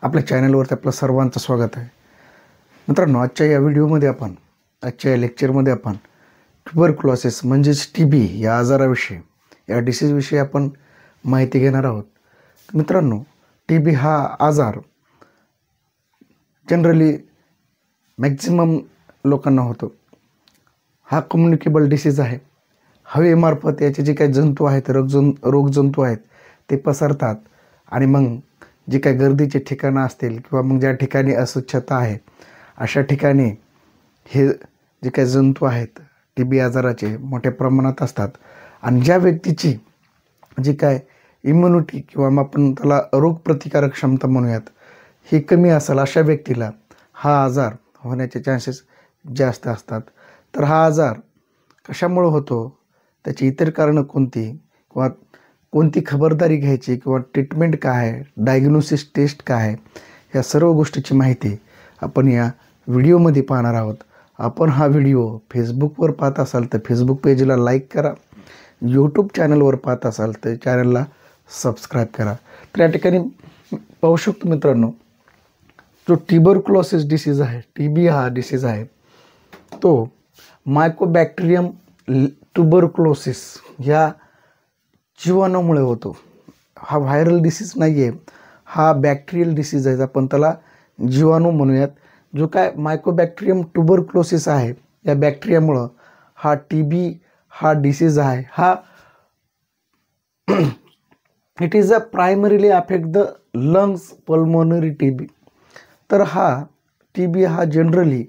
आपल्या चॅनलवरती आपलं सर्वांचं स्वागत आहे. मित्रांनो, आजच्या या व्हिडिओमध्ये आजच्या या लेक्चरमध्ये आपण ट्युबरक्लोसिस म्हणजेच TB या आजाराविषयी, या डिसीजविषयी आपण माहिती घेणार आहोत. मित्रांनो, TB हा आजार जनरली मॅक्झिमम लोकांना होतो. हा कम्युनिकेबल डिसीज आहे. हवेमार्फत याचे जे काही जंतू आहेत, रोगजंतू आहेत, ते पसरतात आणि मग जे काही गर्दीचे ठिकाणं असतील किंवा मग ज्या ठिकाणी अस्वच्छता आहे, अशा ठिकाणी हे जे काही जंतू आहेत TB आजाराचे मोठ्या प्रमाणात असतात. आणि ज्या व्यक्तीची जी काय इम्युनिटी किंवा मग आपण त्याला रोगप्रतिकारक क्षमता म्हणूयात, ही कमी असेल, अशा व्यक्तीला हा आजार होण्याचे चान्सेस जास्त असतात. तर हा आजार कशामुळे होतो, त्याची इतर कारणं कोणती, किंवा कोणती खबरदारी घ्यायची, किंवा ट्रीटमेंट काय आहे, डायग्नोसिस टेस्ट काय आहे, या सर्व गोष्टीची माहिती आपण या व्हिडिओमध्ये पाहणार आहोत. आपण हा व्हिडिओ फेसबुकवर पाहत असाल तर फेसबुक पेजला लाईक करा. यूट्यूब चॅनलवर पाहत असाल तर चॅनलला सबस्क्राईब करा. तर या ठिकाणी पाहू शकतो मित्रांनो, जो ट्युबरक्लोसिस डिसीज आहे, TB हा डिसीज आहे, तो मायकोबॅक्टेरियम ट्युबरक्लोसिस ह्या जीवाणूमुळे होतो. हा व्हायरल डिसीज नाही आहे, हा बॅक्टेरियल डिसीज आहे. आपण त्याला जीवाणू म्हणूयात. जो काय मायकोबॅक्टेरियम ट्युबरक्लोसिस आहे, या बॅक्टेरियामुळं हा TB हा डिसीज आहे. हा it is a primarily affect the lungs, pulmonary TB. तर हा TB हा जनरली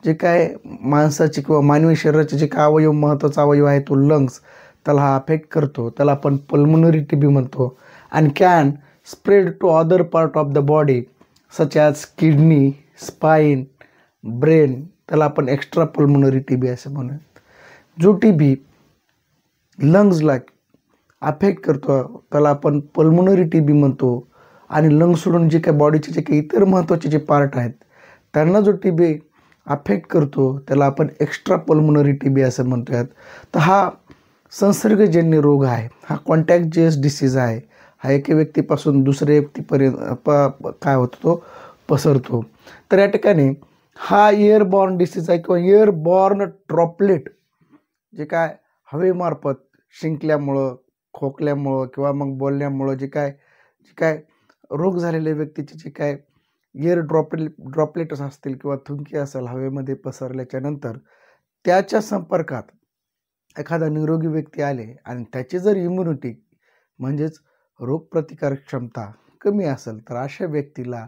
जे काय माणसाचे किंवा मानवी शरीराचे जे काय अवयव, महत्त्वाचा अवयव आहे तो लंग्स, त्याला हा अफेक्ट करतो. त्याला आपण पल्मोनरी TB म्हणतो. आणि can spread to other part of the body such as kidney, spine, brain, त्याला आपण एक्स्ट्रा पल्मोनरी TB असं म्हणूयात. जो TB लंग्सला अफेक्ट करतो त्याला आपण पल्मोनरी TB म्हणतो. आणि लंग्स सोडून जे काही बॉडीचे जे काही इतर महत्त्वाचे जे पार्ट आहेत त्यांना जो TB अफेक्ट करतो त्याला आपण एक्स्ट्रा पल्मोनरी TB असं म्हणतोयात. तर हा संसर्गजन्य रोग आहे, हा कॉन्टॅक्जियस डिसीज आहे. हा एका व्यक्तीपासून दुसऱ्या व्यक्तीपर्यंत काय होतो, तो पसरतो. तर या ठिकाणी हा एअरबॉर्न डिसीज आहे, किंवा एअरबॉर्न ड्रॉपलेट, जे काय हवेमार्फत शिंकल्यामुळं, खोकल्यामुळं किंवा मग बोलण्यामुळं जे काय रोग झालेल्या व्यक्तीचे जे काय ड्रॉपलेट्स असतील किंवा थुंकी असेल, हवेमध्ये पसरल्याच्या नंतर त्याच्या संपर्कात एखादा निरोगी व्यक्ती आले आणि त्याची जर इम्युनिटी म्हणजेच रोगप्रतिकारक क्षमता कमी असेल, तर अशा व्यक्तीला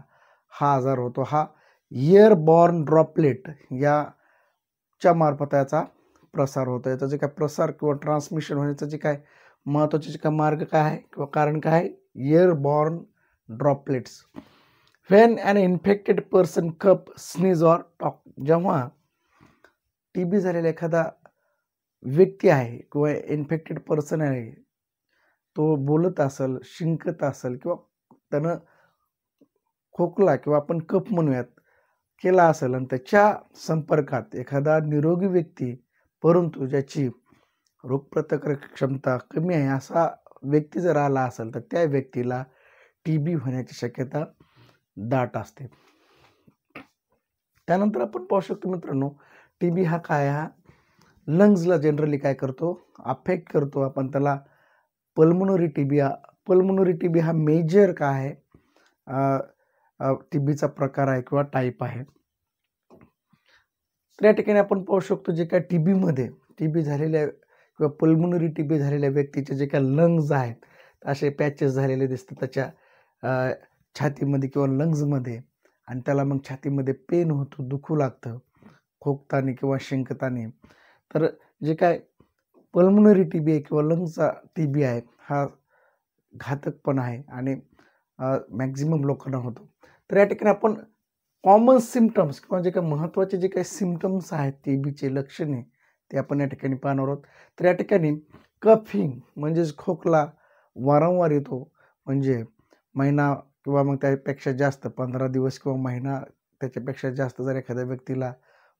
हा आजार होतो. हा एअरबॉर्न ड्रॉपलेट याच्या मार्फत याचा प्रसार होतो. याचा जे काय प्रसार किंवा ट्रान्समिशन होण्याचं जे काय महत्त्वाचे जे काय मार्ग काय आहे किंवा कारण काय आहे, airborne droplets. When an infected person cough, sneeze or talk, जेव्हा TB झालेला एखादा व्यक्ती आहे किंवा इन्फेक्टेड पर्सन आहे, तो बोलत असेल, शिंकत असेल, किंवा त्यानं खोकला किंवा आपण कफ म्हणूयात केला असेल, आणि त्याच्या संपर्कात एखादा निरोगी व्यक्ती परंतु ज्याची रोगप्रतिकारक क्षमता कमी आहे असा व्यक्ती जर आला असेल, तर त्या व्यक्तीला TB होण्याची शक्यता दाट असते. त्यानंतर आपण पाहू शकतो मित्रांनो, TB हा काय, हा लंग्सला जनरली काय करतो, अफेक्ट करतो. आपण त्याला पल्मोनरी TB हा मेजर काय आहे, TBचा प्रकार आहे किंवा टाईप आहे. तर या ठिकाणी आपण पाहू शकतो, जे काय TB झालेल्या किंवा पल्मोनरी TB झालेल्या व्यक्तीचे जे काय लंग्स आहेत, असे पॅचेस झालेले दिसतात त्याच्या छातीमध्ये किंवा लंग्समध्ये. आणि त्याला मग छातीमध्ये पेन होतो, दुखू लागतं खोकताना किंवा शिंकताना. तर जे काय पल्मोनरी TB आहे किंवा लंग्सचा TB आहे, हा घातक पण आहे आणि मॅक्झिमम लोकांना होतो. तर या ठिकाणी आपण कॉमन सिम्पटम्स किंवा जे काही महत्त्वाचे जे काही सिम्पटम्स आहेत TBचे लक्षणे, ते आपण या ठिकाणी पाहणार आहोत. तर या ठिकाणी कफिंग म्हणजेच खोकला वारंवार येतो, म्हणजे महिना किंवा मग त्यापेक्षा जास्त 15 दिवस किंवा महिना त्याच्यापेक्षा जास्त जर एखाद्या व्यक्तीला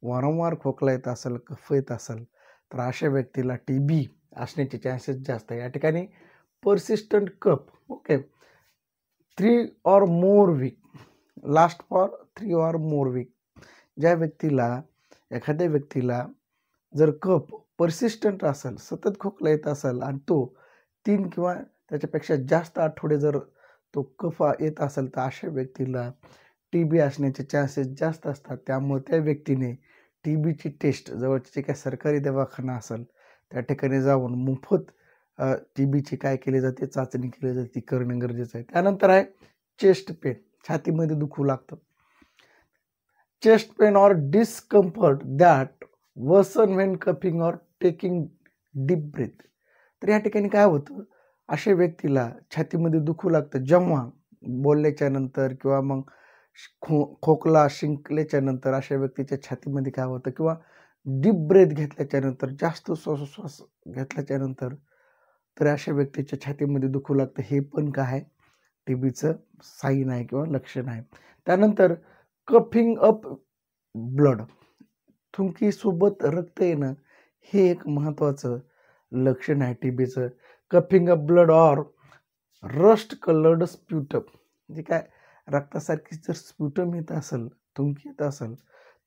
वारंवार खोकला येत असेल, कफ येत असेल, तर अशा व्यक्तीला TB असण्याचे चान्सेस जास्त आहे. या ठिकाणी persistent cough, okay, 3 or more week, last for 3 or more week. एखाद्या व्यक्तीला जर कफ परसिस्टंट असेल, सतत खोकला येत असेल आणि तो 3 किंवा त्याच्यापेक्षा जास्त आठवडे जर तो कफ येत असेल, तर अशा व्यक्तीला टीबी असण्याचे चान्सेस जास्त असतात. त्यामुळे त्या व्यक्तीने टीबीची टेस्ट जवळचे जे काही सरकारी दवाखाना असेल त्या ठिकाणी जाऊन मोफत टीबीची काय केली जाते, चाचणी केली जाते, ती करणं गरजेचं आहे. त्यानंतर आहे चेस्ट पेन, छातीमध्ये दुखू लागतं. Chest pain or discomfort that worsen when coughing or taking deep breath. तर या ठिकाणी काय होतं, अशा व्यक्तीला छातीमध्ये दुखू लागतं जेव्हा बोलल्याच्या नंतर किंवा मग खोकला शिंकल्याच्या नंतर अशा व्यक्तीच्या छातीमध्ये काय होतं, किंवा डीप ब्रेथ घेतल्याच्या नंतर, जास्त श्वासोश्वास घेतल्याच्या नंतर तर अशा व्यक्तीच्या छातीमध्ये दुखू लागतं. हे पण काय आहे, टीबीचं साईन आहे किंवा लक्षण आहे. त्यानंतर कफिंग अप ब्लड, थुंकीसोबत रक्त येणं, हे एक महत्त्वाचं लक्षण आहे टीबीचं. Coughing up blood or rust coloured sputum, म्हणजे काय, रक्तासारखी जर स्प्युटम येत असेल, थुंकी येत असेल,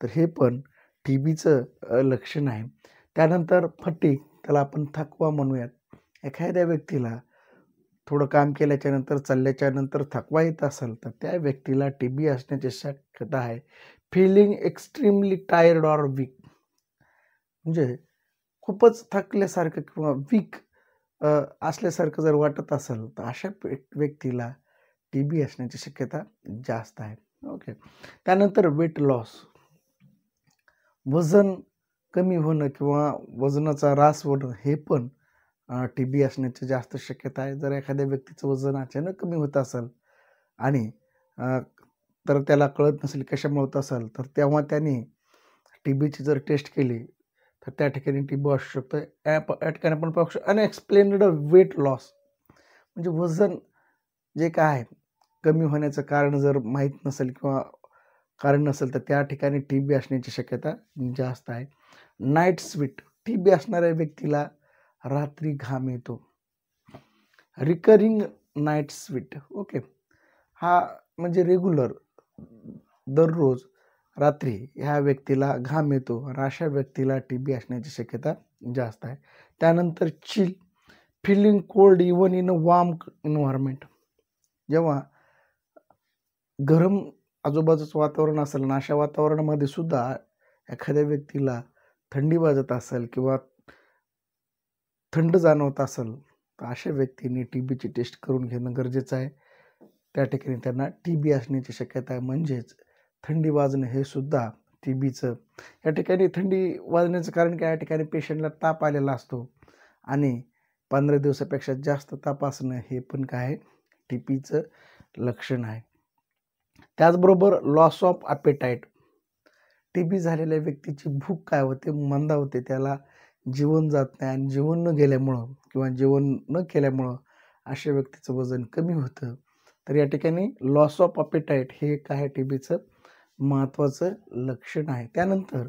तर हे पण टीबीचं लक्षण आहे. त्यानंतर फटीग, त्याला आपण थकवा म्हणूयात. एखाद्या व्यक्तीला थोडं काम केल्याच्या नंतर, चालल्याच्या नंतर थकवा येत असेल, तर त्या व्यक्तीला टीबी असण्याची शक्यता आहे. Feeling extremely tired or weak, म्हणजे खूपच थकल्यासारखं किंवा वीक असल्यासारखं जर वाटत असेल, तर अशा व्यक्तीला टीबी असण्याची शक्यता जास्त आहे. ओके. त्यानंतर वेट लॉस, वजन कमी होणं किंवा वजनाचा ह्रास होणं, हे पण टीबी असण्याची जास्त शक्यता आहे. जर एखाद्या व्यक्तीचं वजन अचानक कमी होत असेल आणि तर त्याला कळत नसेल कशामुळे होत असेल, तर तेव्हा त्याने टीबीची जर टेस्ट केली तर त्या ठिकाणी टीबी असू शकतं. या ठिकाणी आपण पाहू शकतो अनएक्सप्लेन्ड वेट लॉस, म्हणजे वजन जे काय आहे कमी होण्याचं कारण जर माहीत नसेल किंवा कारण नसेल, तर त्या ठिकाणी टीबी असण्याची शक्यता जास्त आहे. नाईट स्वीट, टीबी असणाऱ्या व्यक्तीला रात्री घाम येतो. रिकरिंग नाईट स्वीट, ओके, हा म्हणजे रेग्युलर दररोज रात्री ह्या व्यक्तीला घाम येतो आणि अशा व्यक्तीला टीबी असण्याची शक्यता जास्त आहे. त्यानंतर chill, feeling cold even in a warm environment, जेव्हा गरम आजूबाजूचं वातावरण असेल आणि अशा वातावरणामध्ये सुद्धा एखाद्या व्यक्तीला थंडी वाजत असेल किंवा थंड जाणवत असेल, तर अशा व्यक्तीने टीबीची टेस्ट करून घेणं गरजेचं आहे. त्या ठिकाणी त्यांना टीबी असण्याची शक्यता आहे. म्हणजेच थंडी वाजणं हे सुद्धा टीबीचं. या ठिकाणी थंडी वाजण्याचं कारण काय, या ठिकाणी पेशंटला ताप आलेला असतो आणि 15 दिवसापेक्षा जास्त ताप असणं, हे पण काय आहे, टीबीचं लक्षण आहे. त्याचबरोबर लॉस ऑफ ॲपेटाईट, टीबी झालेल्या व्यक्तीची भूक काय होते, मंदावते, त्याला जेवण जात नाही आणि जेवण न गेल्यामुळं किंवा जेवण न केल्यामुळं अशा व्यक्तीचं वजन कमी होतं. तर या ठिकाणी लॉस ऑफ ॲपेटाईट हे काय टीबीचं महत्त्वाचं लक्षण आहे. त्यानंतर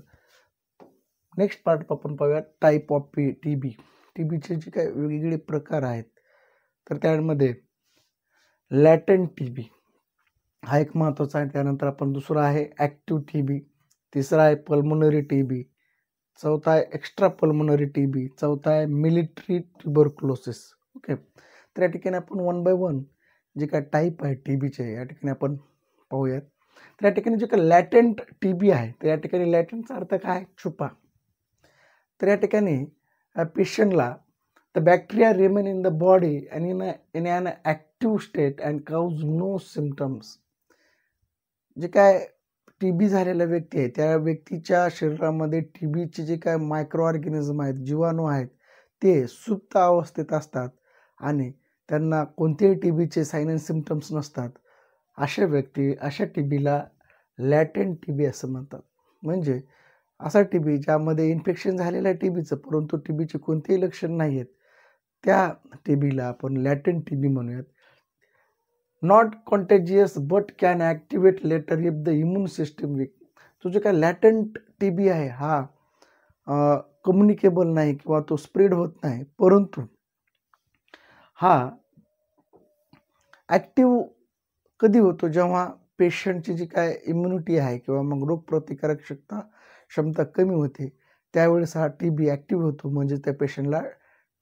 नेक्स्ट पार्ट आपण पाहूया टाईप ऑफ टीबी. टीबीचे जे काही वेगवेगळे प्रकार आहेत, तर त्यामध्ये लॅटेंट टीबी हा एक महत्त्वाचा आहे. त्यानंतर आपण दुसरा आहे ॲक्टिव्ह टीबी, तिसरा आहे पल्मोनरी टीबी, चौथा आहे एक्स्ट्रा पल्मोनरी टीबी, चौथा आहे मिलिटरी ट्युबरक्लोसिस. ओके. तर या ठिकाणी आपण 1 by 1 जे काय टाईप आहे टीबीचे या ठिकाणी आपण पाहूयात. तर या ठिकाणी जे काही लॅटेंट टीबी आहे, तर या ठिकाणी लॅटेंटचा अर्थ काय, छुपा. तर या ठिकाणी पेशंटला the bacteria remain in the body and in an active state and cause no symptoms. जे काय टीबी झालेला व्यक्ती आहे, त्या व्यक्तीच्या शरीरामध्ये टीबीचे जे काय मायक्रो ऑर्गॅनिझम आहेत, जीवाणू आहेत, ते सुप्त अवस्थेत असतात आणि त्यांना कोणतेही टीबीचे साईन अँड सिम्पटम्स नसतात. अशा टीबीला लॅटेंट टीबी असं म्हणतात. म्हणजे असा टीबी ज्यामध्ये इन्फेक्शन झालेलं आहे टीबीचं, परंतु टीबीचे कोणतेही लक्षण नाही आहेत, त्या टीबीला आपण लॅटेंट टीबी म्हणूयात. Not contagious but can activate later if the immune system weak. तो जो काय लॅटेंट टीबी आहे हा कम्युनिकेबल नाही किंवा तो स्प्रेड होत नाही, परंतु हा ॲक्टिव्ह कधी होतो, जेव्हा पेशंटची जी काय इम्युनिटी आहे किंवा मग रोगप्रतिकारक क्षमता कमी होते, त्यावेळेस हा टीबी ॲक्टिव्ह होतो, म्हणजे त्या पेशंटला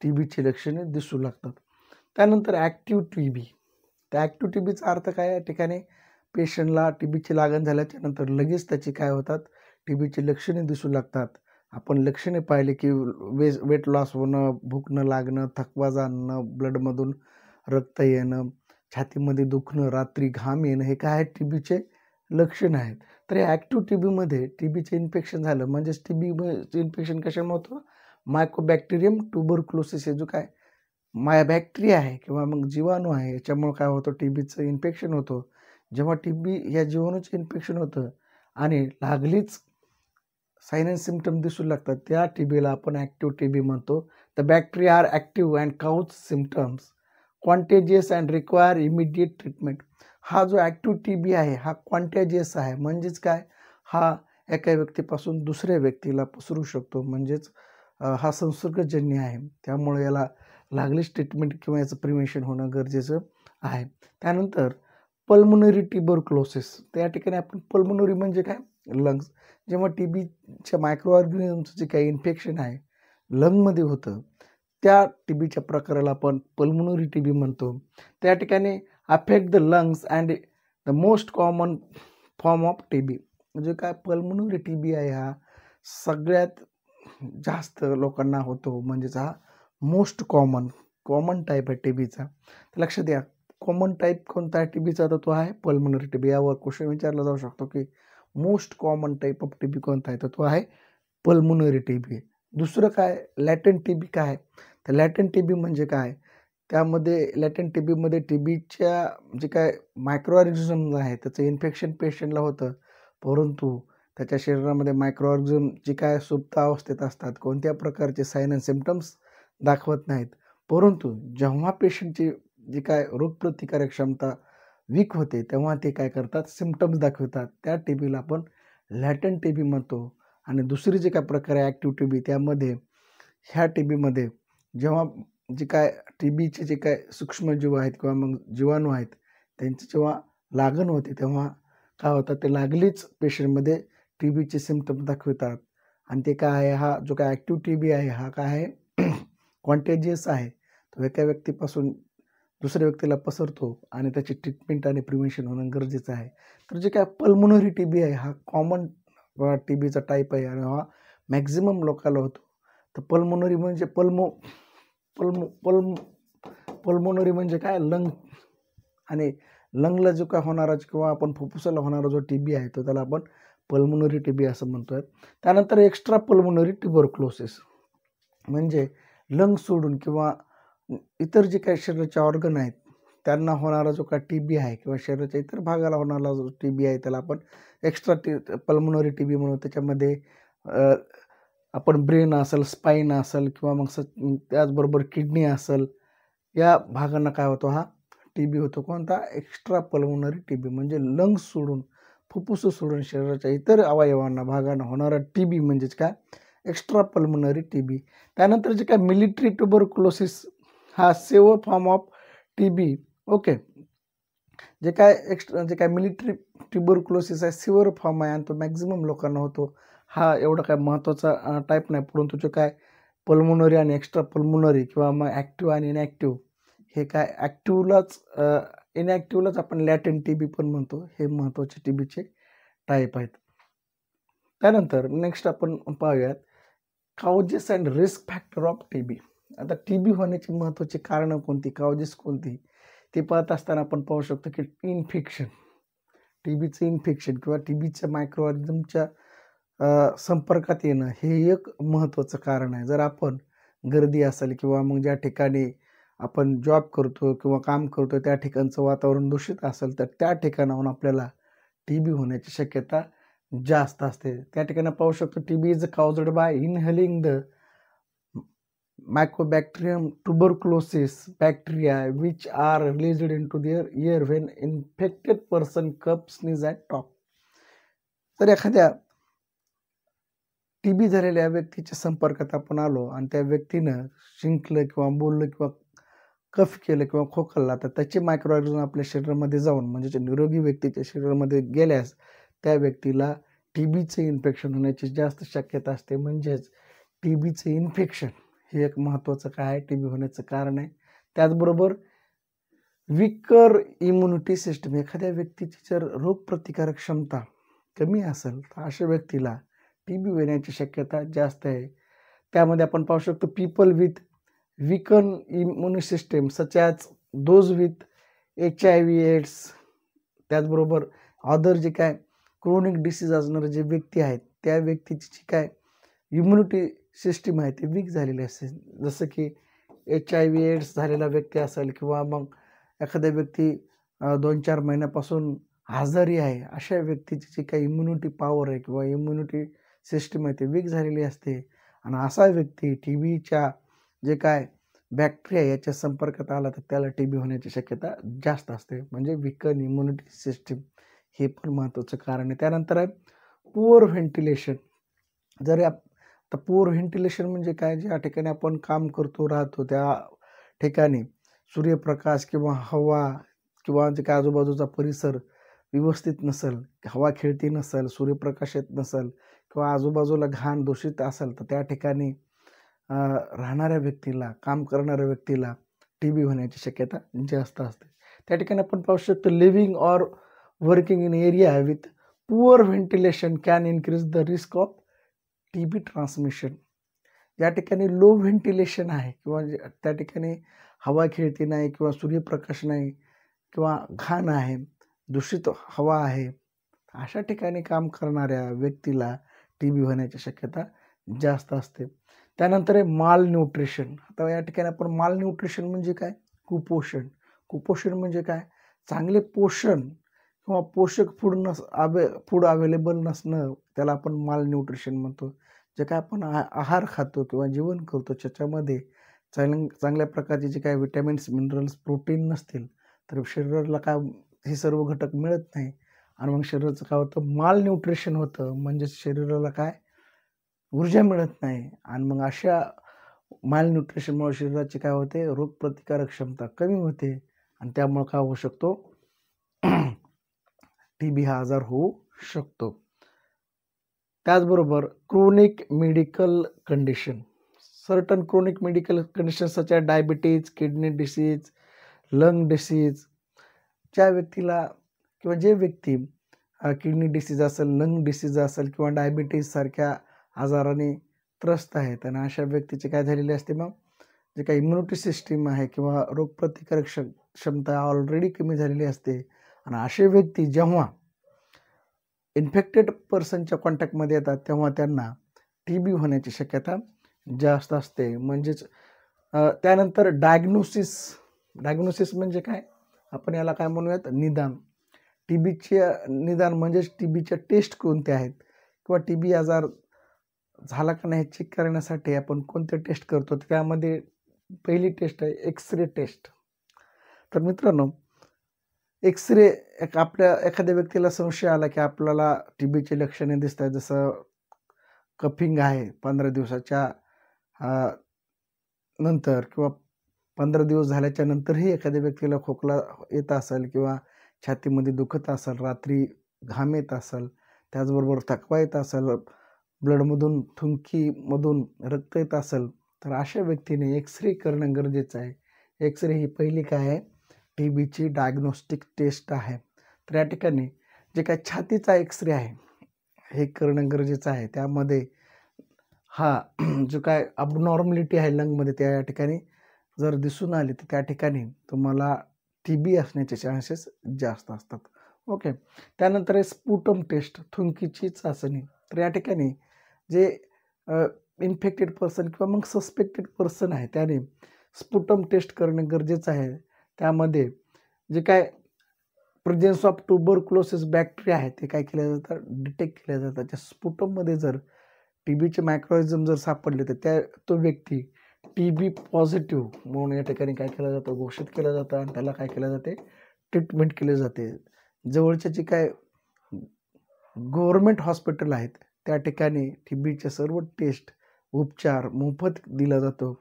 टीबीची लक्षणे दिसू लागतात. त्यानंतर ॲक्टिव्ह टीबी. त्या ॲक्टिव्ह टीबीचा अर्थ काय? या ठिकाणी पेशंटला टीबीची लागण झाल्याच्या नंतर लगेच त्याची काय होतात, टीबीची लक्षणे दिसू लागतात. आपण लक्षणे पाहिले की वेट लॉस होणं, भूक न लागणं, थकवा जाणणं, ब्लडमधून रक्त येणं, छातीमध्ये दुखणं, रात्री घाम येणं, हे काय आहेत टीबीचे लक्षण आहेत. तर या ॲक्टिव्ह टीबीमध्ये टीबीचं इन्फेक्शन झालं, म्हणजेच टीबी इन्फेक्शन कशामुळे होतं? मायकोबॅक्टेरियम ट्युबरक्लोसिस हे जो काय बॅक्टेरिया आहे किंवा मग जीवाणू आहे, याच्यामुळे काय होतं, टीबीचं इन्फेक्शन होतं. जेव्हा टीबी या जीवाणूचं इन्फेक्शन होतं आणि लागलीच साइन अँड सिम्प्टम दिसू लागतात, त्या टीबीला आपण ॲक्टिव्ह टीबी म्हणतो. The bacteria are active and cause symptoms contagious and require immediate treatment. हा जो ॲक्टिव्ह टीबी आहे हा क्वांटेजियस आहे, म्हणजेच काय, हा एका व्यक्तीपासून दुसऱ्या व्यक्तीला पसरू शकतो, म्हणजेच हा संसर्गजन्य आहे. त्यामुळे याला लागलीच ट्रीटमेंट किंवा याचं प्रिव्हेन्शन होणं गरजेचं आहे. त्यानंतर पल्मोनरी ट्युबरक्लोसिस. त्या ठिकाणी आपण पल्मोनरी म्हणजे काय, लंग्स. जेव्हा टीबीच्या मायक्रो ऑर्गॅनिझमचं जे काही इन्फेक्शन आहे लंगमध्ये होतं, त्या टीबीच्या प्रकाराला आपण पल्मोनरी टीबी म्हणतो. त्या ठिकाणी affect the lungs and the most common form of TB. म्हणजे काय, पल्मोनरी टीबी आहे हा सगळ्यात जास्त लोकांना होतो, म्हणजेच हा मोस्ट कॉमन टाईप आहे टीबीचा. तर लक्षात द्या, कॉमन टाईप कोणता आहे टीबीचा, तर तो आहे पल्मोनरी टीबी. यावर क्वेश्चन विचारला जाऊ शकतो की most common type of TB कोणता आहे, तर तो आहे पल्मोनरी टीबी. दुसरं काय, लॅटेंट टीबी काय आहे, तर लॅटेंट टीबी म्हणजे काय, त्यामध्ये लॅटेंट टीबीमध्ये टीबीच्या जे काय मायक्रो ऑर्गॅनिझम आहे त्याचं इन्फेक्शन पेशंटला होतं, परंतु त्याच्या शरीरामध्ये मायक्रो ऑर्गॅनिझम जे काय सुप्त अवस्थेत असतात, कोणत्या प्रकारचे साइन अँड सिम्प्टम्स दाखवत नाहीत. परंतु जेव्हा पेशंटची जी काय रोगप्रतिकारक क्षमता वीक होते, तेव्हा ते काय करतात, सिम्प्टम्स दाखवतात. त्या टीबीला आपण लॅटेंट टीबी म्हणतो. आणि दुसरी जे काय प्रकार आहे ॲक्टिव्ह टीबी, त्यामध्ये ह्या टीबीमध्ये जेव्हा जे काय टीबीचे जे काय सूक्ष्मजीव आहेत किंवा मग जीवाणू आहेत, त्यांची जेव्हा लागण होते, तेव्हा काय होतं, ते लागलीच पेशंटमध्ये टीबीचे सिम्प्टम्स दाखवतात. आणि ते काय आहे, हा जो काय ॲक्टिव्ह टीबी आहे हा काय आहे, कॉन्टेजियस आहे. तो एका व्यक्तीपासून दुसऱ्या व्यक्तीला पसरतो आणि त्याची ट्रीटमेंट आणि प्रिव्हेन्शन होणं गरजेचं आहे. तर जे काय पल्मोनरी टीबी आहे हा कॉमन टीबीचा टाईप आहे आणि हा मॅक्झिमम लोकांना होतो. तर पल्मोनरी म्हणजे पल्मोनरी म्हणजे काय, लंग. आणि लंगला जो काय होणारा किंवा आपण फुफ्फुसाला होणारा जो टीबी आहे, तो त्याला आपण पल्मोनरी टीबी असं म्हणतोय. त्यानंतर एक्स्ट्रा पल्मोनरी ट्युबरक्लोसिस म्हणजे लंग सोडून किंवा इतर जे काही शरीराचे ऑर्गन आहेत त्यांना होणारा जो काय टीबी आहे किंवा शरीराच्या इतर भागाला होणारा जो टीबी आहे, त्याला आपण एक्स्ट्रा पल्मोनरी टीबी म्हणू. त्याच्यामध्ये आपण ब्रेन असेल, स्पाईन असेल किंवा मग त्याचबरोबर किडनी असेल, या भागांना काय होतो, हा टीबी होतो. कोणता, एक्स्ट्रा पल्मोनरी टीबी. म्हणजे लंग्स सोडून, फुफ्फुस सोडून शरीराच्या इतर अवयवांना भागांना होणारा टीबी म्हणजेच काय, एक्स्ट्रा पल्मोनरी टीबी. त्यानंतर जे काय मिलिटरी ट्युबरक्लोसिस, हा saver form of TB. Okay, जे काय मिलिटरी ट्युबरक्लोसिस आहे, सिव्हिअर फॉर्म आहे आणि तो मॅक्झिमम लोकांना होतो. हा एवढा काय महत्त्वाचा टाईप नाही, परंतु जो काय पल्मोनरी आणि एक्स्ट्रा पल्मोनरी किंवा मग ॲक्टिव्ह आणि इनॅक्टिव्ह, हे काय इनॅक्टिव्हलाच आपण लॅटेंट टीबी पण म्हणतो. हे महत्त्वाचे टीबीचे टाईप आहेत. त्यानंतर नेक्स्ट आपण पाहूयात causes and risk factor of TB. आता टीबी होण्याची महत्त्वाची कारणं कोणती, काउजेस कोणती, ते पाहत असताना आपण पाहू शकतो की इन्फेक्शन, टीबीचं इन्फेक्शन किंवा टीबीच्या मायक्रो ऑर्गॅनिझमच्या संपर्कात येणं हे एक महत्त्वाचं कारण आहे. जर आपण गर्दी असेल किंवा मग ज्या ठिकाणी आपण जॉब करतो किंवा काम करतो त्या ठिकाणचं वातावरण दूषित असेल, तर त्या ठिकाणाहून आपल्याला टीबी होण्याची शक्यता जास्त असते. त्या ठिकाणी पाहू शकतो TB is caused bye inhaling the Mycobacterium tuberculosis bacteria which are released into their air when infected person cough, sneeze and talk. तर एखाद्या टीबी झालेल्या व्यक्तीच्या संपर्कात आपण आलो आणि त्या व्यक्तीनं शिंकलं किंवा बोललं किंवा कफ केलं किंवा खोकलला तर त्याचे मायक्रो ऑर्गॅनिझम आपल्या शरीरामध्ये जाऊन म्हणजे निरोगी व्यक्तीच्या शरीरामध्ये गेल्यास त्या व्यक्तीला टीबीचं इन्फेक्शन होण्याची जास्त शक्यता असते. म्हणजेच टीबीचं इन्फेक्शन हे एक महत्त्वाचं काय आहे, टीबी होण्याचं कारण आहे. त्याचबरोबर विकर इम्युनिटी सिस्टम, एखाद्या व्यक्तीची जर रोगप्रतिकारक क्षमता कमी असेल तर अशा व्यक्तीला टीबी होण्याची शक्यता जास्त आहे. त्यामध्ये आपण पाहू शकतो people with weaken immune system such as those with HIV AIDS, त्याचबरोबर अदर जे काय क्रोनिक डिसीज असणारे जे व्यक्ती आहेत त्या व्यक्तीची जी काय इम्युनिटी सिस्टीम आहे ती वीक झालेली असते. जसं की HIV एड्स झालेला व्यक्ती असेल किंवा मग एखाद्या व्यक्ती 2-4 महिन्यापासून आजारी आहे, अशा व्यक्तीची जी काही इम्युनिटी पॉवर आहे किंवा इम्युनिटी सिस्टीम आहे ती वीक झालेली असते. आणि असा व्यक्ती टीबीच्या जे काय बॅक्टेरिया याच्या संपर्कात आला तर त्याला टीबी होण्याची शक्यता जास्त असते. म्हणजे विकन इम्युनिटी सिस्टीम हे पण महत्त्वाचं कारण आहे. त्यानंतर आहे पुअर व्हेंटिलेशन. जर आता पुअर व्हेंटिलेशन म्हणजे काय, ज्या ठिकाणी आपण काम करतो राहतो त्या ठिकाणी सूर्यप्रकाश किंवा हवा किंवा जे काय आजूबाजूचा परिसर व्यवस्थित नसेल, हवा खेळती नसेल, सूर्यप्रकाश येत नसेल किंवा आजूबाजूला घाण दूषित असेल तर त्या ठिकाणी राहणाऱ्या व्यक्तीला, काम करणाऱ्या व्यक्तीला टीबी होण्याची शक्यता जास्त असते. त्या ठिकाणी आपण पाहू शकतो living or working in area with poor ventilation can increase the risk of TB transmission. ज्या ठिकाणी लो व्हेंटिलेशन आहे किंवा त्या ठिकाणी हवा खेळती नाही किंवा सूर्यप्रकाश नाही किंवा घाण आहे, दूषित हवा आहे, अशा ठिकाणी काम करणाऱ्या व्यक्तीला टीबी होण्याची शक्यता जास्त असते. त्यानंतर आहे माल न्यूट्रिशन. आता या ठिकाणी आपण माल न्यूट्रिशन म्हणजे काय, कुपोषण. कुपोषण म्हणजे काय, चांगले पोषण किंवा पोषक फूड अवेलेबल नसणं, त्याला आपण माल न्यूट्रिशन म्हणतो. जे काय आपण आहार खातो किंवा जेवण करतो त्याच्यामध्ये चांगल्या प्रकारचे जे काय विटॅमिन्स, मिनरल्स, प्रोटीन नसतील तर शरीराला काय हे सर्व घटक मिळत नाही आणि मग शरीराचं काय होतं, माल न्यूट्रिशन होतं. म्हणजे शरीराला काय ऊर्जा मिळत नाही आणि मग अशा माल न्यूट्रिशनमुळे शरीराची काय होते, रोगप्रतिकारक क्षमता कमी होते आणि त्यामुळे काय होऊ शकतो, टीबी हा आजार होऊ शकतो. त्याचबरोबर chronic medical condition. Certain chronic medical condition such as diabetes, kidney disease, lung disease. ज्या व्यक्तीला किंवा जे व्यक्ती किडनी डिसीज असेल, लंग डिसीज असेल किंवा डायबिटीज सारख्या आजाराने त्रस्त आहेत आणि अशा व्यक्तीची काय झालेली असते, मग जे काही इम्युनिटी सिस्टीम आहे किंवा रोगप्रतिकारक क्षमता ऑलरेडी कमी झालेली असते आणि असे व्यक्ती जेव्हा इन्फेक्टेड पर्सनच्या कॉन्टॅक्टमध्ये येतात तेव्हा त्यांना टीबी होण्याची शक्यता जास्त असते. म्हणजेच त्यानंतर डायग्नोसिस म्हणजे काय, आपण याला काय म्हणूयात, निदान. टीबीचे निदान म्हणजेच टीबीच्या टेस्ट कोणत्या आहेत किंवा टीबी आजार झाला का नाही चेक करण्यासाठी आपण कोणते टेस्ट करतो, त्यामध्ये पहिली टेस्ट आहे एक्सरे टेस्ट. तर मित्रांनो, एक्सरे आपल्या एखाद्या व्यक्तीला संशय आला की आपल्याला टीबीची लक्षणे दिसत आहेत, जसं कफिंग आहे 15 दिवसाच्या नंतर किंवा 15 दिवस झाल्याच्या नंतरही एखाद्या व्यक्तीला खोकला येत असेल किंवा छातीमध्ये दुखत असेल, रात्री घाम येत असेल, त्याचबरोबर थकवा येत असेल, ब्लडमधून थुंकीमधून रक्त येत असेल तर अशा व्यक्तीने एक्सरे करणं गरजेचं आहे. एक्सरे ही पहिली काय आहे, टीबीची डायग्नोस्टिक टेस्ट आहे. तर या ठिकाणी जे काय छातीचा एक्सरे आहे हे करणं गरजेचं आहे. त्यामध्ये हा जो काय अबनॉर्मॅलिटी आहे लंगमध्ये त्या ठिकाणी जर दिसून आली तर त्या ठिकाणी तुम्हाला टीबी असण्याचे चान्सेस जास्त असतात. ओके. त्यानंतर आहे स्पुटम टेस्ट, थुंकीची चाचणी. तर या ठिकाणी जे इन्फेक्टेड पर्सन किंवा मग सस्पेक्टेड पर्सन आहे त्याने स्पुटम टेस्ट करणं गरजेचं आहे. त्यामध्ये जे काय प्रेझेन्स ऑफ ट्युबरक्लोसिस बॅक्टेरिया आहे ते काय केलं जातं, डिटेक्ट केलं जातं. त्या स्पुटममध्ये जर टीबीचे मायक्रोऑर्गॅनिझम जर सापडले तर तो व्यक्ती टीबी पॉझिटिव्ह म्हणून या ठिकाणी काय केलं जातं, घोषित केलं जातं आणि त्याला काय केलं जाते, ट्रीटमेंट केली जाते. जवळचे जे काय गव्हर्नमेंट हॉस्पिटल आहेत त्या ठिकाणी टीबीचे सर्व टेस्ट, उपचार मोफत दिला जातो.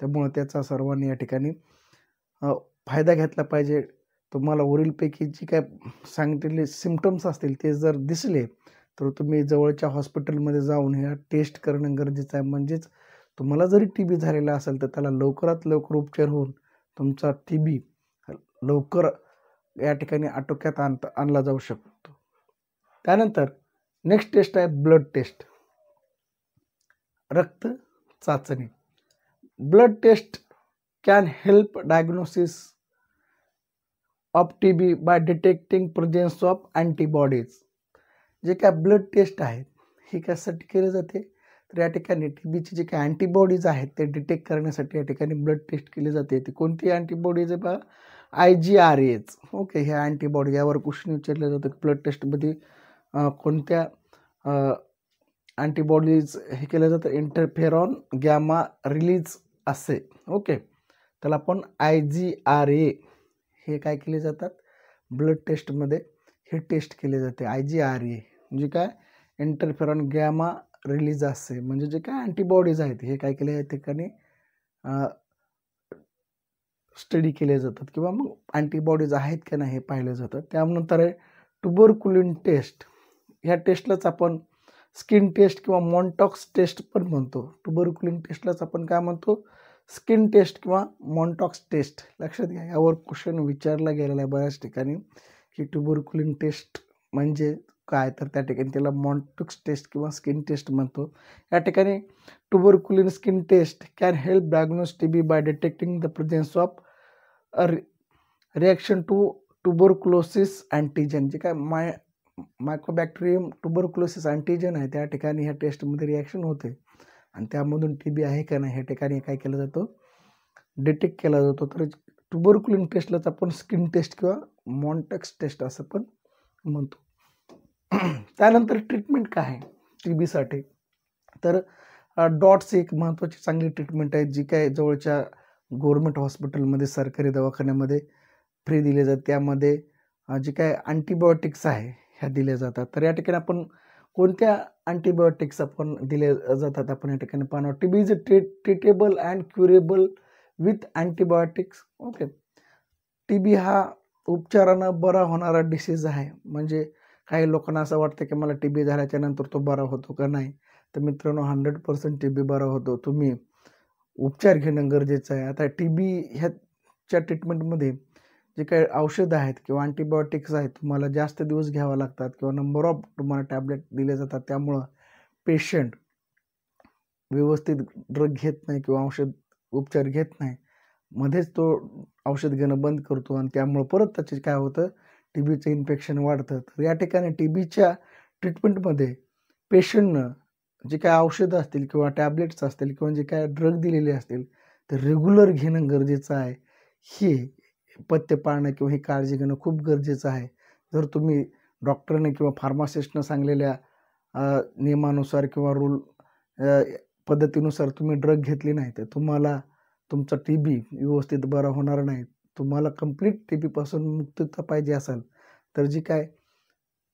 त्यामुळे त्याचा सर्वांनी या ठिकाणी फायदा घेतला पाहिजे. तुम्हाला वरीलपैकी जी काय सांगितलेले सिम्पटम्स असतील ते जर दिसले तर तुम्ही जवळच्या हॉस्पिटलमध्ये जाऊन ह्या टेस्ट करणं गरजेचं आहे. म्हणजेच तुम्हाला जरी टीबी झालेला असेल तर त्याला लवकरात लवकर उपचार होऊन तुमचा टीबी लवकर या ठिकाणी आटोक्यात आणला जाऊ शकतो. त्यानंतर नेक्स्ट टेस्ट आहे ब्लड टेस्ट, रक्त चाचणी. Blood test can help diagnosis of TB by detecting presence of antibodies. जे काय ब्लड टेस्ट आहेत ही कशासाठी केली जाते तर या ठिकाणी टीबीचे जे काय अँटीबॉडीज आहेत ते डिटेक्ट करण्यासाठी या ठिकाणी ब्लड टेस्ट केली जाते. ती कोणती अँटीबॉडीज आहे बघा, IgRAs. ओके, ह्या अँटीबॉडी यावर क्वेश्चन विचारले जातं की ब्लड टेस्टमध्ये कोणत्या अँटीबॉडीज हे केलं जातं, इंटरफेरॉन गॅमा रिलीज असे. ओके, त्याला आपण IgRA हे काय केले जातात ब्लड टेस्टमध्ये हे टेस्ट केले जाते. IgRA म्हणजे काय, इंटरफेरॉन गॅमा रिलीज असे, म्हणजे जे काय अँटीबॉडीज आहेत हे काय केले या ठिकाणी स्टडी केले जातात किंवा मग अँटीबॉडीज आहेत का नाही हे पाहिलं जातं. त्यानंतर आहे ट्युबरक्युलिन टेस्ट. ह्या टेस्टलाच आपण स्किन टेस्ट किंवा मॉन्टॉक्स टेस्ट पण म्हणतो. ट्युबरक्युलिन टेस्टलाच आपण काय म्हणतो, स्किन टेस्ट किंवा मॉन्टॉक्स टेस्ट. लक्षात घ्या, यावर क्वेश्चन विचारला गेलेला आहे बऱ्याच ठिकाणी की ट्युबरक्युलिन टेस्ट म्हणजे काय, तर त्या ठिकाणी त्याला मॉन्टॉक्स टेस्ट किंवा स्किन टेस्ट म्हणतो. या ठिकाणी tuberculin skin test can help diagnose TB by detecting the presence of reaction to tuberculosis antigen. जे काय मायकोबॅक्टेरियम ट्युबरक्युलोसिस अँटीजन आहे त्या ठिकाणी ह्या टेस्टमध्ये रिॲक्शन होते आणि त्यामधून टीबी आहे का नाही ह्या ठिकाणी काय केलं जातं, डिटेक्ट केला जातो. तर ट्युबरक्युलिन टेस्टलाच आपण स्किन टेस्ट किंवा मॉन्टॉक्स टेस्ट असं पण म्हणतो. त्यानंतर ट्रीटमेंट काय आहे टीबीसाठी, तर डॉट्स एक महत्त्वाची चांगली ट्रीटमेंट आहे जी काय जवळच्या गव्हर्नमेंट हॉस्पिटलमध्ये सरकारी दवाखान्यामध्ये फ्री दिले जाते. त्यामध्ये जे काय अँटीबायोटिक्स आहे ह्या दिल्या जातात. तर या ठिकाणी आपण कोणत्या अँटीबायोटिक्स आपण दिले जातात आपण या ठिकाणी पाहणार. TB is treatable and curable with antibiotics. Okay, TB हा उपचारानं बरा होणारा डिसीज आहे. म्हणजे काही लोकांना असं वाटतं की मला टीबी झाल्याच्या नंतर तो बरा होतो का नाही, तर मित्रांनो 100% टीबी बरा होतो. तुम्ही उपचार घेणं गरजेचं आहे. आता टीबी ह्याच्या ट्रीटमेंटमध्ये जे काही औषधं आहेत किंवा अँटीबायोटिक्स आहेत तुम्हाला जास्त दिवस घ्यावं लागतात किंवा नंबर ऑफ तुम्हाला टॅबलेट दिले जातात. त्यामुळं पेशंट व्यवस्थित ड्रग घेत नाही किंवा औषध उपचार घेत नाही, मध्येच तो औषध घेणं बंद करतो आणि त्यामुळं परत त्याचे काय होतं, टीबीचं इन्फेक्शन वाढतं. तर या ठिकाणी टीबीच्या ट्रीटमेंटमध्ये पेशंटनं जे काय औषधं असतील किंवा टॅबलेट्स असतील किंवा जे काय ड्रग दिलेले असतील ते रेग्युलर घेणं गरजेचं आहे. हे पथ्य पाळणं किंवा ही काळजी घेणं खूप गरजेचं आहे. जर तुम्ही डॉक्टरने किंवा फार्मासिस्टनं सांगलेल्या नियमानुसार किंवा रूल पद्धतीनुसार तुम्ही ड्रग घेतली नाही तर तुम्हाला तुमचा टीबी व्यवस्थित बरा होणार नाही. तुम्हाला कंप्लीट टीबीपासून मुक्तता पाहिजे असेल तर जी काय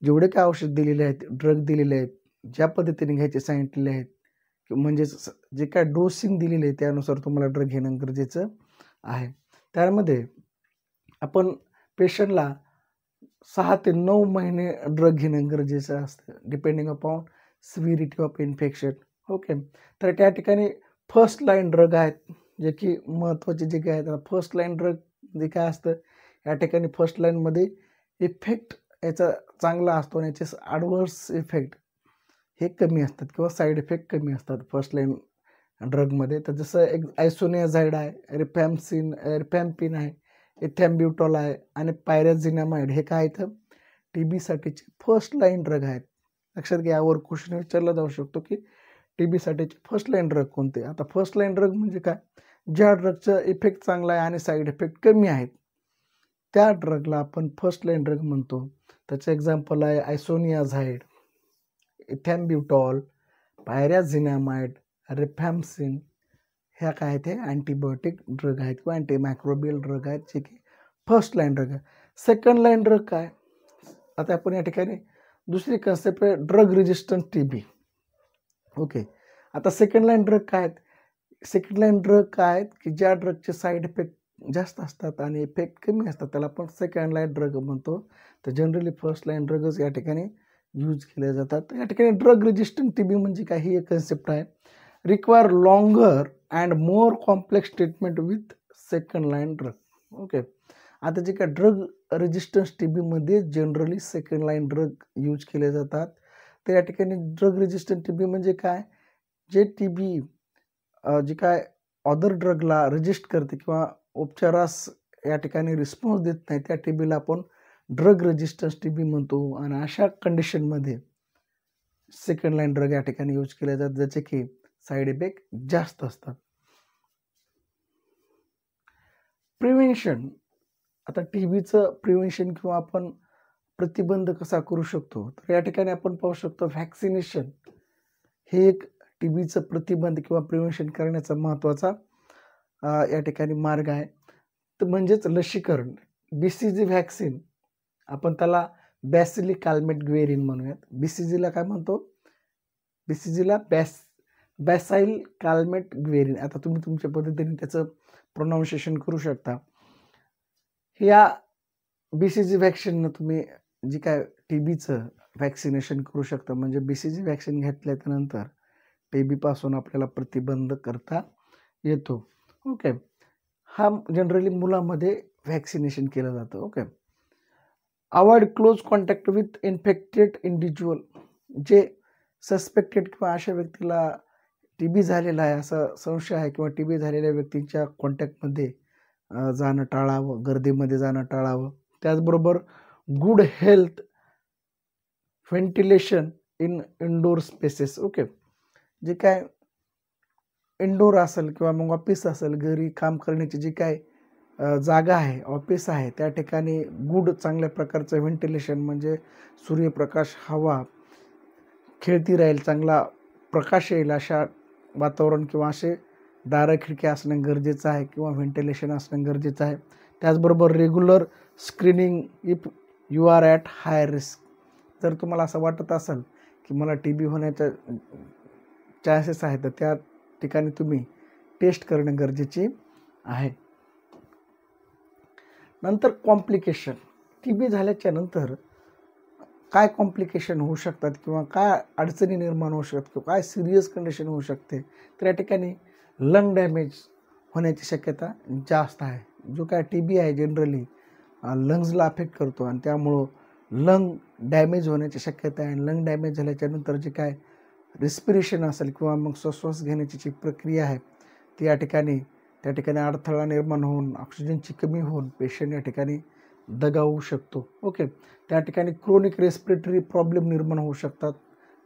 जेवढे काय औषध दिलेले आहेत, ड्रग दिलेले आहेत, ज्या पद्धतीने घ्यायचे सांगितलेले आहेत म्हणजेच जे काय डोसिंग दिलेले आहे त्यानुसार तुम्हाला ड्रग घेणं गरजेचं आहे. त्यामध्ये आपण पेशंटला 6 ते 9 महिने ड्रग घेणं गरजेचं असतं depending upon severity of infection. Okay, तर त्या ठिकाणी फर्स्ट लाईन ड्रग आहेत जे की महत्त्वाचे जे काय आहेत. फर्स्ट लाईन ड्रग जे काय असतं या ठिकाणी फर्स्ट लाईनमध्ये इफेक्ट याचा चांगला असतो आणि याचे ॲडव्हर्स इफेक्ट हे कमी असतात किंवा साईड इफेक्ट कमी असतात फर्स्ट लाईन ड्रगमध्ये. तर जसं एक आयसोनियाझाईड आहे, रिफॅम्पिन आहे, इथॅम्ब्युटॉल आहे आणि पायराझिनामाइड हे काय आहेत टीबीसाठीचे फर्स्ट लाईन ड्रग आहेत. लक्षात घ्या, यावर क्वेश्चन विचारला जाऊ शकतो की टीबीसाठीचे फर्स्ट लाईन ड्रग कोणते. आता फर्स्ट लाईन ड्रग म्हणजे काय, ज्या ड्रगचं इफेक्ट चांगला आहे आणि साईड इफेक्ट कमी आहेत त्या ड्रगला आपण फर्स्ट लाईन ड्रग म्हणतो. त्याचं एक्झाम्पल आहे आयसोनियाझाईड, इथॅम्ब्युटॉल, पायराझिनामाइड, रिफॅम्पिन. ह्या काय आहेत, हे अँटीबायोटिक ड्रग आहेत किंवा अँटीमायक्रोबियल ड्रग आहेत जे की फर्स्ट लाईन ड्रग आहे. सेकंड लाईन ड्रग काय, आता आपण या ठिकाणी दुसरी कन्सेप्ट आहे ड्रग रेजिस्टंट टीबी. ओके, आता सेकंड लाईन ड्रग काय आहेत, सेकंड लाईन ड्रग काय आहेत की ज्या ड्रगचे साईड इफेक्ट जास्त असतात आणि इफेक्ट कमी असतात, त्याला आपण सेकंड लाईन ड्रग म्हणतो. तर जनरली फर्स्ट लाईन ड्रगच या ठिकाणी यूज केले जातात. तर या ठिकाणी ड्रग रेजिस्टंट टीबी म्हणजे काय, ही एक कन्सेप्ट आहे. Require longer and more complex treatment with second line drug. Okay. आता जे काय ड्रग रेजिस्टन्स टीबीमध्ये generally second line drug use केले जातात. तर या ठिकाणी ड्रग रेजिस्टंट टीबी म्हणजे काय, जे टीबी जे काय अदर ड्रगला रेजिस्ट करते किंवा उपचारास या ठिकाणी रिस्पॉन्स देत नाही, त्या टीबीला आपण ड्रग रेजिस्टन्स टीबी म्हणतो. आणि अशा कंडिशनमध्ये सेकंड लाईन ड्रग या ठिकाणी यूज केले जातात, ज्याचे की साईड इफेक्ट जास्त असतात. प्रिव्हेन्शन. आता टीबीचं प्रिव्हेन्शन किंवा आपण प्रतिबंध कसा करू शकतो, तर या ठिकाणी आपण पाहू शकतो व्हॅक्सिनेशन हे एक टीबीचं प्रतिबंध किंवा प्रिव्हेन्शन करण्याचा महत्त्वाचा या ठिकाणी मार्ग आहे. तर म्हणजेच लसीकरण. BCG व्हॅक्सिन, आपण त्याला बॅसिली काल्मेट ग्वेरिन म्हणूयात. BCGला काय म्हणतो, BCGला बॅसाईल काल्मेट ग्वेरिन. आता तुम्ही तुमच्या पद्धतीने त्याचं प्रोनाऊन्सिएशन करू शकता. या BCG व्हॅक्सिननं तुम्ही जी काय टीबीचं व्हॅक्सिनेशन करू शकता. म्हणजे BCG व्हॅक्सिन घेतल्यानंतर टीबीपासून आपल्याला प्रतिबंध करता येतो. ओके. हा जनरली मुलामध्ये व्हॅक्सिनेशन केलं जातं. Okay. Avoid close contact with infected individual. जे सस्पेक्टेड किंवा अशा व्यक्तीला टीबी झालेला आहे असं संशय आहे किंवा टीबी झालेल्या व्यक्तींच्या कॉन्टॅक्टमध्ये जाणं टाळावं, गर्दीमध्ये जाणं टाळावं. त्याचबरोबर good health ventilation in indoor spaces. Okay. जे काय इंडोर असेल किंवा मग ऑफिस असेल, घरी काम करण्याची जी काय जागा आहे, ऑफिस आहे, त्या ठिकाणी गुड चांगल्या प्रकारचं व्हेंटिलेशन म्हणजे सूर्यप्रकाश, हवा खेळती राहील, चांगला प्रकाश येईल अशा वातावरण किंवा असे दारं खिडक्या असणं गरजेचं आहे किंवा व्हेंटिलेशन असणं गरजेचं आहे. त्याचबरोबर regular screening if you are at high risk. जर तुम्हाला असं वाटत असेल की मला टीबी होण्याच्या चान्सेस आहेत, तर त्या ठिकाणी तुम्ही टेस्ट करणं गरजेचे आहे. नंतर कॉम्प्लिकेशन. टीबी झाल्याच्या नंतर काय कॉम्प्लिकेशन होऊ शकतात किंवा काय अडचणी निर्माण होऊ शकतात किंवा काय सिरियस कंडिशन होऊ शकते, तर या ठिकाणी लंग डॅमेज होण्याची शक्यता जास्त आहे. जो काय टीबी आहे जनरली लंग्सला अफेक्ट करतो आणि त्यामुळं लंग डॅमेज होण्याची शक्यता आहे. लंग डॅमेज झाल्याच्यानंतर जे काय रेस्पिरेशन असेल किंवा मग श्वास घेण्याची जी प्रक्रिया आहे ती त्या ठिकाणी अडथळा निर्माण होऊन ऑक्सिजनची कमी होऊन पेशंट या ठिकाणी दगावू शकतो. ओके. त्या ठिकाणी क्रोनिक रेस्पिरेटरी प्रॉब्लेम निर्माण होऊ शकतात,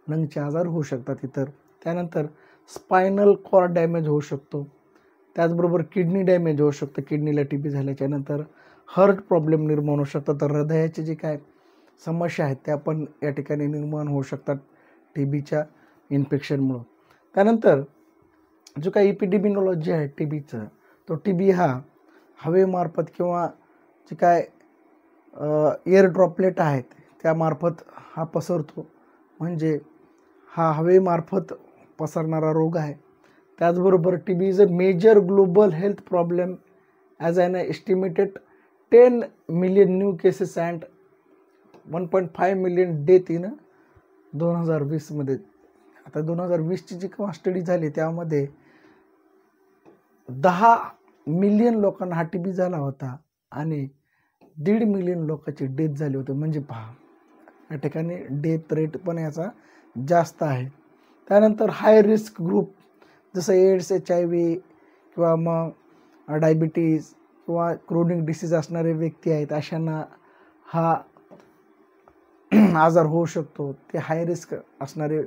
लंगचे आजार होऊ शकतात इतर. त्यानंतर स्पायनल कॉर्ड डॅमेज होऊ शकतो. त्याचबरोबर किडनी डॅमेज होऊ शकतं. किडनीला टीबी झाल्याच्यानंतर हार्ट प्रॉब्लेम निर्माण होऊ शकतात. तर हृदयाचे जे काय समस्या आहेत त्या पण या ठिकाणी निर्माण होऊ शकतात टीबीच्या इन्फेक्शनमुळं. त्यानंतर जो काही एपिडेमिओलॉजी आहे टीबीचं, तो टीबी हा हवेमार्फत किंवा जे काय एअर ड्रॉपलेट आहेत त्यामार्फत हा पसरतो. म्हणजे हा हवेमार्फत पसरणारा रोग आहे. त्याचबरोबर TB is a major global health problem as an estimated 10 million new cases and 1.5 million death in 2020मध्ये. आता 2020ची जी केव्हा स्टडी झाली त्यामध्ये 10 मिलियन लोकांना हा टीबी झाला होता आणि 1.5 मिलियन लोकांची डेथ झाली होती. म्हणजे पहा या ठिकाणी डेथ रेट पण याचा जास्त आहे. त्यानंतर हाय रिस्क ग्रुप जसं एड्स, HIV किंवा मग डायबिटीज किंवा क्रोनिक डिसीज असणारे व्यक्ती आहेत, अशांना हा आजार होऊ शकतो. ते हाय रिस्क असणारे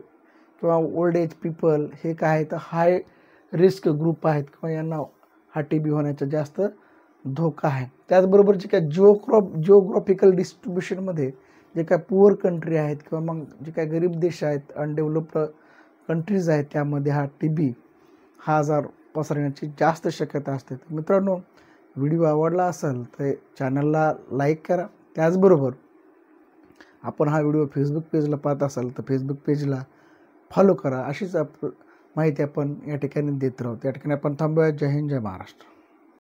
किंवा ओल्ड एज पीपल हे काय आहे तर हाय रिस्क ग्रुप आहेत किंवा यांना हा टीबी होण्याचा जास्त धोका आहे. त्याचबरोबर जे काय जिओग्राफिकल डिस्ट्रीब्युशनमध्ये जे काय पुअर कंट्री आहेत किंवा मग जे काय गरीब देश आहेत, अनडेव्हलप्ड कंट्रीज आहेत, त्यामध्ये हा टीबी हा आजार पसरण्याची जास्त शक्यता असते. मित्रांनो, व्हिडिओ आवडला असेल तर चॅनलला लाईक करा. त्याचबरोबर आपण हा व्हिडिओ फेसबुक पेजला पाहत असाल तर फेसबुक पेजला फॉलो करा. अशीच माहिती आपण या ठिकाणी देत राहू. त्या ठिकाणी आपण थांबूया. जय हिंद, जय महाराष्ट्र.